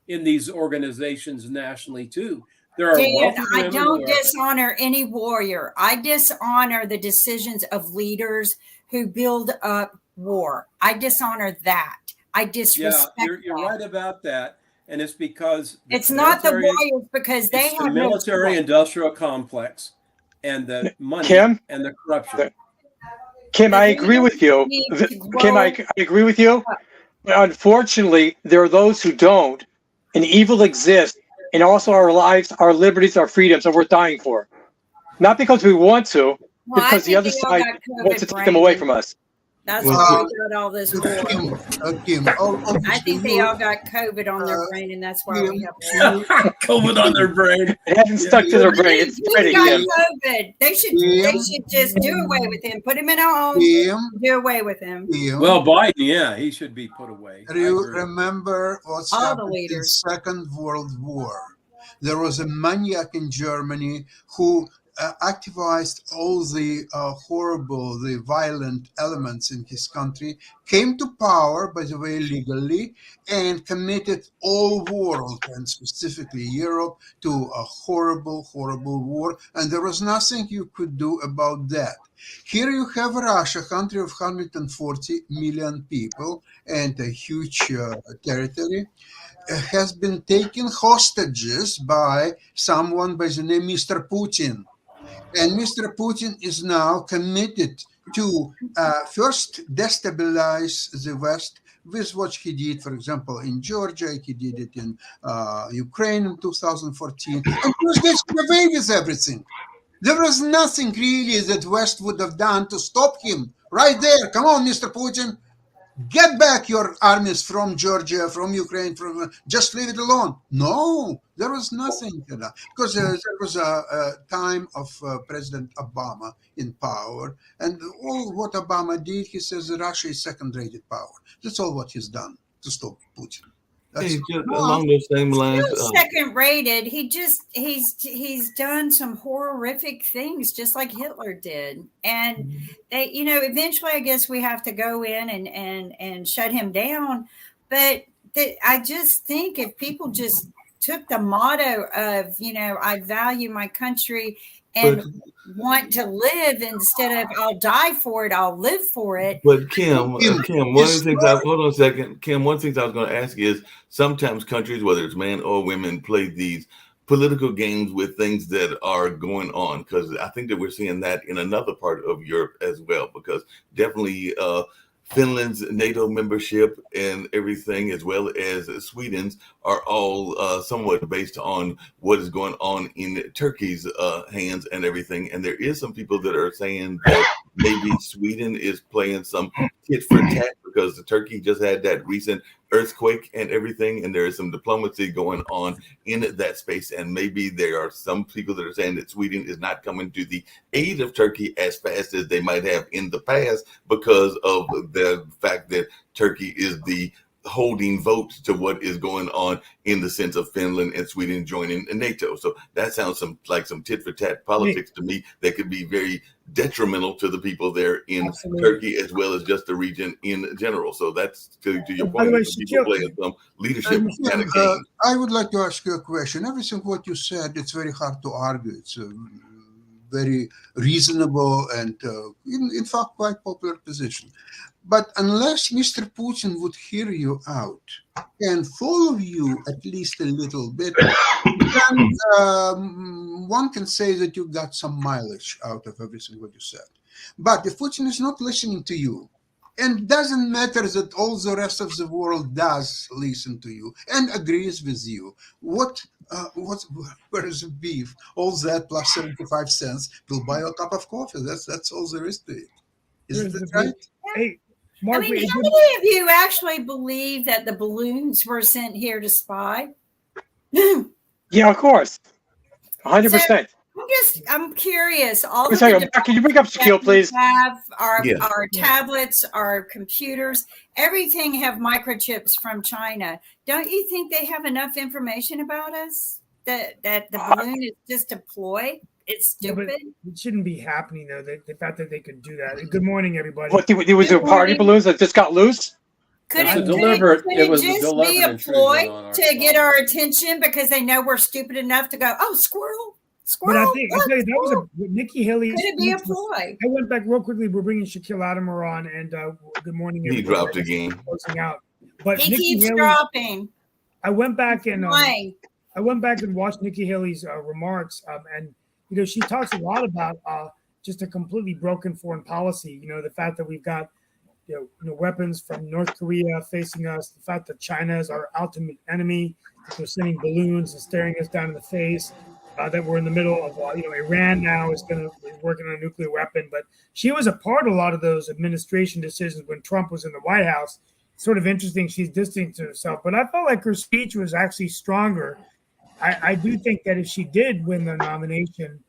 in these organizations nationally too. There are. I don't dishonor any warrior. I dishonor the decisions of leaders who build up war. I dishonor that. I disrespect. Yeah, you're right about that. And it's because it's not the warriors, because they have the military-industrial complex and the money and the corruption. Kim, I agree with you. Kim, I agree with you. But unfortunately, there are those who don't, and evil exists, and also our lives, our liberties, our freedoms are worth dying for. Not because we want to, because the other side wants to take them away from us. That's why we got all this war. Kim, I think they all got COVID on their brain, and that's why we have COVID on their brain. It hasn't stuck to their brain. It's spreading. COVID. They should just do away with him. Put him in a home. Do away with him. Well, Biden, he should be put away. Do you remember what's happened in the Second World War? There was a maniac in Germany who activized all the horrible, the violent elements in his country, came to power, by the way, legally, and committed all world, and specifically Europe, to a horrible, horrible war. And there was nothing you could do about that. Here you have Russia, a country of 140 million people and a huge territory, has been taken hostages by someone by the name Mr. Putin. And Mr. Putin is now committed to first destabilize the West with what he did, for example, in Georgia. He did it in Ukraine in 2014. And he gets away with everything. There was nothing really that West would have done to stop him. Right there. Come on, Mr. Putin. Get back your armies from Georgia, from Ukraine, from just leave it alone. No, there was nothing to that, because there was a time of President Obama in power, and all what Obama did, he says Russia is second-rated power. That's all what he's done to stop Putin. Hey, just along those same lines, Second rated. He's done some horrific things, just like Hitler did, and they, eventually, I guess we have to go in and shut him down. But I just think if people just took the motto of, I value my country and want to live instead of I'll die for it, I'll live for it. But Kim, one of the things hold on a second, Kim. One of the things I was going to ask is sometimes countries, whether it's men or women, play these political games with things that are going on. Because I think that we're seeing that in another part of Europe as well. Because definitely Finland's NATO membership and everything, as well as Sweden's, are all somewhat based on what is going on in Turkey's hands and everything. And there is some people that are saying that maybe Sweden is playing some tit for tat because Turkey just had that recent earthquake and everything, and there is some diplomacy going on in that space. And maybe there are some people that are saying that Sweden is not coming to the aid of Turkey as fast as they might have in the past because of the fact that Turkey is the holding vote to what is going on in the sense of Finland and Sweden joining NATO. So that sounds like some tit for tat politics to me that could be very detrimental to the people there in Turkey, as well as just the region in general. So that's to your point. People playing some leadership kind of game. I would like to ask you a question. Everything what you said, it's very hard to argue. It's very reasonable and in fact quite popular position. But unless Mr. Putin would hear you out and follow you at least a little bit, then one can say that you got some mileage out of everything what you said. But if Putin is not listening to you, and it doesn't matter that all the rest of the world does listen to you and agrees with you, where is the beef? All that plus 75 cents will buy a cup of coffee. That's all there is to it. Isn't it right? Hey, Mark, how many of you actually believe that the balloons were sent here to spy? Yeah, of course. 100%. I'm curious. All the can you bring up Shaquille, please? Have our tablets, our computers, everything have microchips from China. Don't you think they have enough information about us that the balloon is just a ploy? It's stupid. Yeah, but it shouldn't be happening though. The fact that they could do that. Good morning, everybody. What was there party balloons that just got loose? Could it just be a ploy to get our attention because they know we're stupid enough to go, oh, squirrel? But I think that was Nikki Haley. Could it be a ploy? I went back real quickly. We're bringing Shaquille Latimer on, and good morning. He dropped again. Closing out, but he Nikki keeps Haley, dropping. I went back and watched Nikki Haley's remarks, and she talks a lot about just a completely broken foreign policy. The fact that we've got weapons from North Korea facing us, the fact that China is our ultimate enemy, that they're sending balloons and staring us down in the face. That we're in the middle of, Iran now is going to be working on a nuclear weapon. But she was a part of a lot of those administration decisions when Trump was in the White House. Sort of interesting. She's distancing herself. But I felt like her speech was actually stronger. I do think that if she did win the nomination,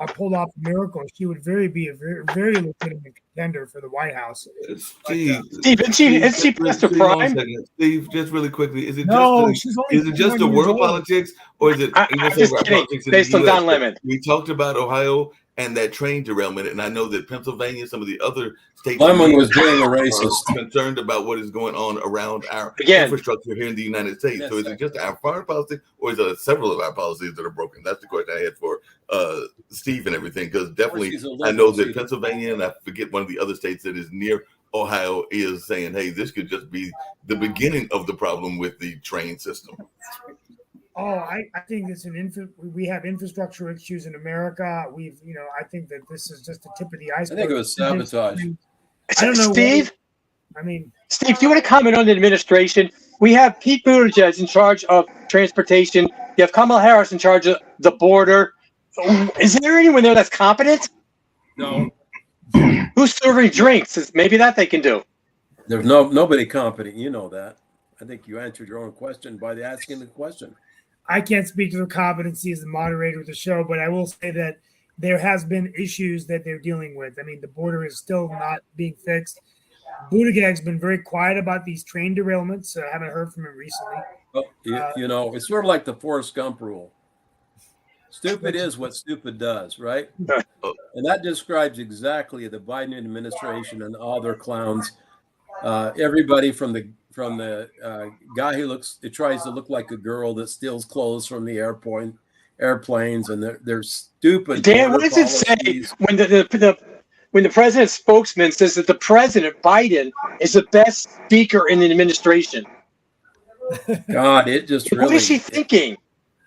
pulled off a miracle, she would be a very legitimate contender for the White House. Steve, Steve, is she past her Steve, 1 prime? second. Steve, just really quickly, is it No, just she's only is it just the 21 years world old. politics, or is it I'm even just our kidding, politics in based the on US? Don Lemon. We talked about Ohio and that train derailment, and I know that Pennsylvania, some of the other states, Lemon was being a racist. are concerned about what is going on around our Again. infrastructure here in the United States. Yes, So is sir. it just our foreign policy, or is it several of our policies that are broken? That's the question I had for Steve and everything, because definitely she's a I know liberal, that she- Pennsylvania, and I forget one of the other states that is near Ohio, is saying, hey, this could just be the beginning of the problem with the train system. Oh, I think it's we have infrastructure issues in America. I think that this is just the tip of the I iceberg. think it was sabotage. I don't know. Steve, Steve, do you want to comment on the administration? We have Pete Buttigieg in charge of transportation. You have Kamala Harris in charge of the border. Is there anyone there that's competent? No, Who's serving drinks? Maybe that they can do. there's nobody competent. You know that. I think you answered your own question by asking the question. I can't speak to their competency as the moderator of the show, but I will say that there has been issues that they're dealing with. I mean, the border is still not being fixed. Buttigieg's been very quiet about these train derailments. I haven't heard from him recently. Well, it's sort of like the Forrest Gump rule. Stupid is what stupid does, right? And that describes exactly the Biden administration and all their clowns. Everybody from the guy who tries to look like a girl that steals clothes from the airplanes, and they're stupid. Dan, what does it say when the president's spokesman says that the president Biden is the best speaker in the administration? God, it just really. What is she thinking?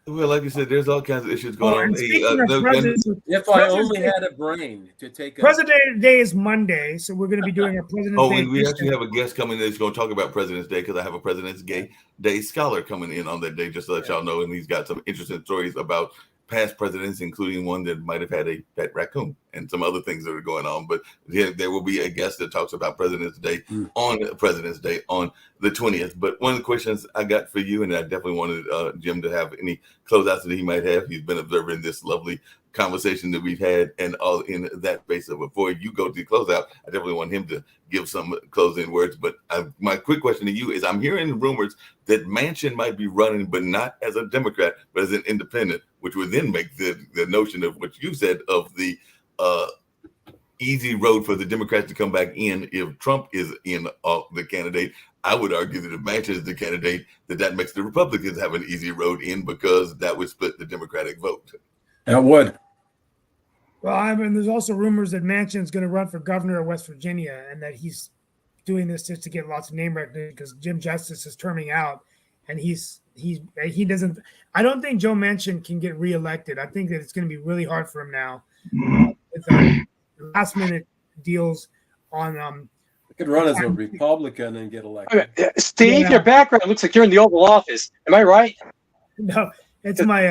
Well, like you said, there's all kinds of issues going on. And speaking of presidents, If I only had a brain to take a President Day is Monday, so we're going to be doing our President's Day. We actually have a guest coming in that's going to talk about President's Day, because I have a President's Day scholar coming in on that day, just to let y'all know, and he's got some interesting stories about past presidents, including one that might have had a pet raccoon and some other things that are going on. But there will be a guest that talks about President's Day on President's Day on the 20th. But one of the questions I got for you, and I definitely wanted Jim to have any closeouts that he might have. He's been observing this lovely conversation that we've had and all in that space. So before you go to the closeout, I definitely want him to give some closing words. But my quick question to you is, I'm hearing rumors that Manchin might be running, but not as a Democrat, but as an independent, which would then make the notion of what you said of the easy road for the Democrats to come back in if Trump is in the candidate. I would argue that if Manchin is the candidate, that makes the Republicans have an easy road in, because that would split the Democratic vote. That would. Well, there's also rumors that Manchin's going to run for governor of West Virginia, and that he's doing this just to get lots of name recognition because Jim Justice is terming out, and he doesn't. I don't think Joe Manchin can get reelected. I think that it's going to be really hard for him now with last minute deals on. I could run as a Republican and get elected. Steve, your background looks like you're in the Oval Office. Am I right? No, it's my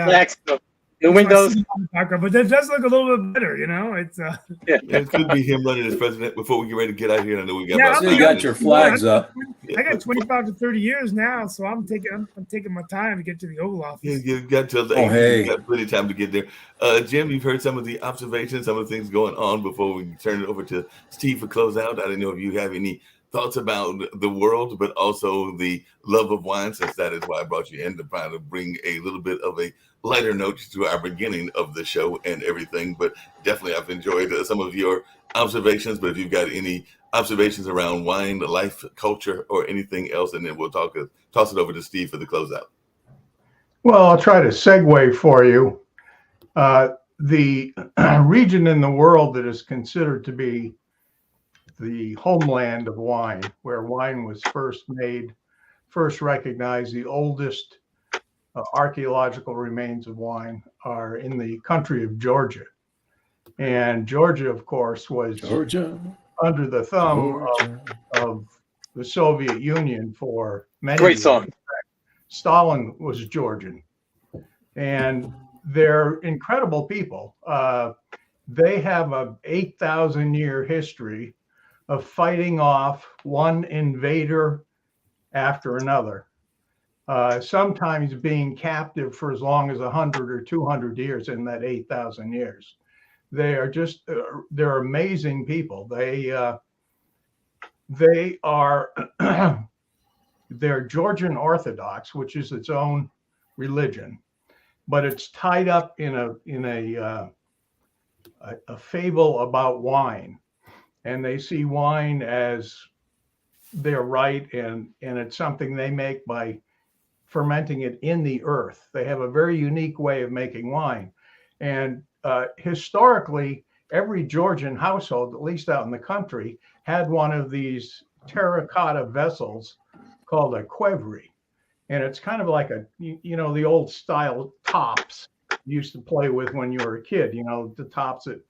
the windows. Background, but that does look a little bit better, It's It could be him running as president before we get ready to get out here. I know we got. Yeah, So you got your flags up. I got 25 to 30 years now, so I'm taking my time to get to the Oval Office. Yeah, you've got till the you got plenty of time to get there. Jim, you've heard some of the observations, some of the things going on before we turn it over to Steve for closeout. I didn't know if you have any thoughts about the world, but also the love of wine, since that is why I brought you in, to try to bring a little bit of a lighter note to our beginning of the show and everything. But definitely I've enjoyed some of your observations. But if you've got any observations around wine, life, culture, or anything else, and then we'll toss it over to Steve for the closeout. Well, I'll try to segue for you. The region in the world that is considered to be the homeland of wine, where wine was first made, first recognized, the oldest archaeological remains of wine are in the country of Georgia. And Georgia, of course, was under the thumb of the Soviet Union for many years. Song. Stalin was Georgian. And they're incredible people. They have a 8,000-year history of fighting off one invader after another, sometimes being captive for as long as 100 or 200 years in that 8,000 years. They are just they're amazing people. They are they're Georgian Orthodox, which is its own religion, but it's tied up in a fable about wine, and they see wine as their right, and it's something they make by fermenting it in the earth. They have a very unique way of making wine, and historically, every Georgian household, at least out in the country, had one of these terracotta vessels called a qvevri. And it's kind of like the old style tops you used to play with when you were a kid, the tops that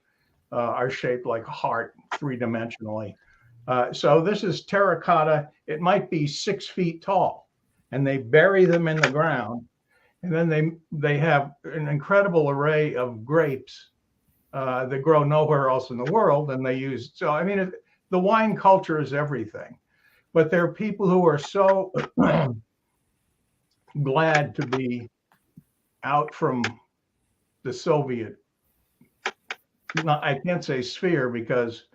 are shaped like a heart three-dimensionally. So this is terracotta. It might be 6 feet tall, and they bury them in the ground. And then they have an incredible array of grapes that grow nowhere else in the world. And they use, so I mean, the wine culture is everything. But there are people who are so glad to be out from the Soviet, I can't say sphere, because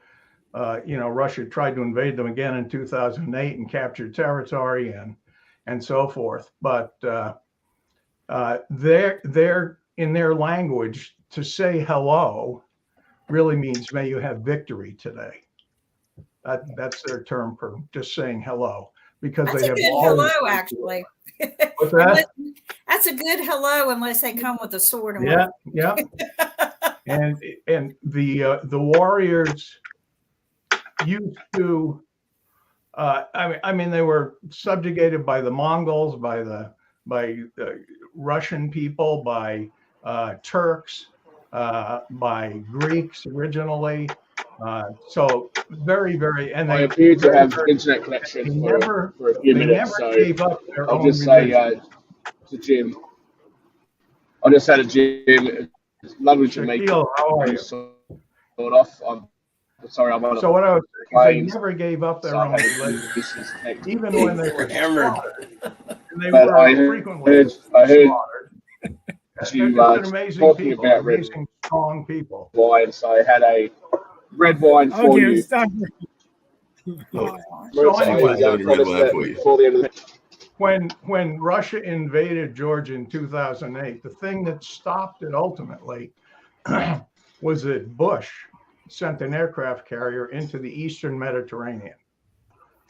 Russia tried to invade them again in 2008 and captured territory and so forth. But they're in their language, to say hello really means may you have victory today. That's their term for just saying hello, because That's they a have good hello, actually. What's that? That's a good hello, unless they come with a sword. And Yeah. and the warriors used to. I mean, they were subjugated by the Mongols, by the Russian people, by Turks, by Greeks originally. So very, very, and I they appear to have internet connection for a few minutes, so gave up their I'll own just say religion. to Jim, I'll just say to Jim, it's lovely to meet Shaquille, how are you? Sort off. I'm sorry, I'm on So what I was saying, they never gave up their own religion, even when they were Hammered. slaughtered. And they But were I frequently heard slaughtered. you They're just amazing talking people, about red amazing, strong people. wine, so I had a red wine for Okay, you. stop. So anyway, Before the end of the when Russia invaded Georgia in 2008, the thing that stopped it ultimately was that Bush sent an aircraft carrier into the Eastern Mediterranean,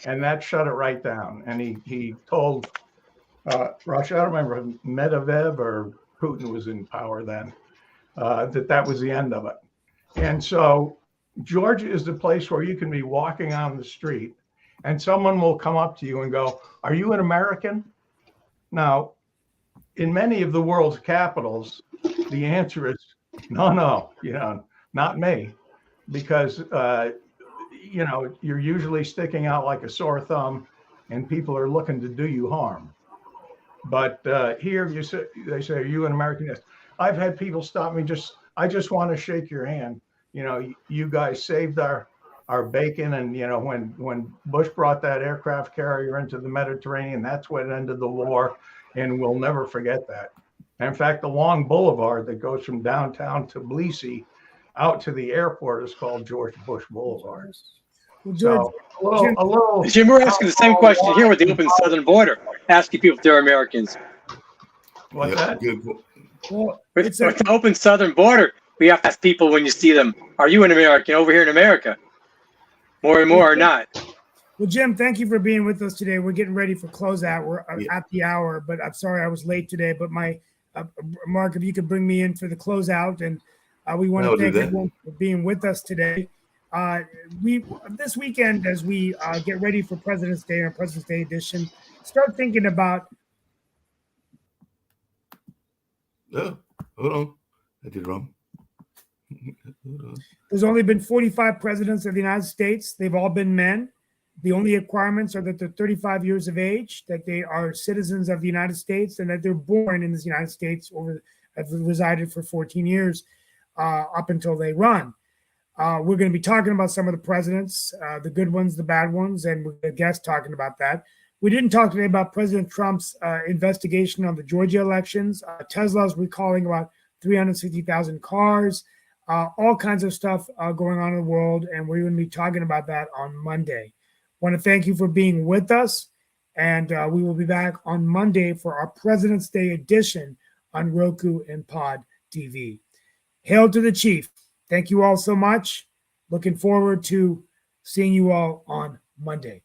and that shut it right down. And he told Russia, I don't remember if Medvedev or Putin was in power then, that was the end of it. And so Georgia is the place where you can be walking on the street and someone will come up to you and go, "Are you an American?" Now, in many of the world's capitals, the answer is no, not me, because you're usually sticking out like a sore thumb and people are looking to do you harm. But here they say, "Are you an American?" Yes. I've had people stop me, I just want to shake your hand. You guys saved our bacon. And, when Bush brought that aircraft carrier into the Mediterranean, that's what ended the war. And we'll never forget that. In fact, the long boulevard that goes from downtown Tbilisi out to the airport is called George Bush Boulevard. Well, George, So a little. Jim, we're asking the same question here with the open southern border, asking people if they're Americans. What's that? Good. well, With it's the open southern border, we have to ask people when you see them, are you an American over here in America? More and more or not. well, Jim, thank you for being with us today. We're getting ready for closeout. We're at the hour, but I'm sorry I was late today. But my Mark, if you could bring me in for the closeout, and we want to thank everyone for being with us today. This weekend, as we get ready for President's Day, our President's Day edition, start thinking about. Oh, hold on. I did wrong. There's only been 45 presidents of the United States. They've all been men. The only requirements are that they're 35 years of age, that they are citizens of the United States, and that they're born in the United States or have resided for 14 years up until they run. We're going to be talking about some of the presidents, the good ones, the bad ones, and we're going to guest talking about that. We didn't talk today about President Trump's investigation on the Georgia elections. Tesla's recalling about 360,000 cars. all kinds of stuff going on in the world, and we're going to be talking about that on Monday. Want to thank you for being with us, and we will be back on Monday for our President's Day edition on Roku and Pod TV. Hail to the Chief. Thank you all so much. Looking forward to seeing you all on Monday.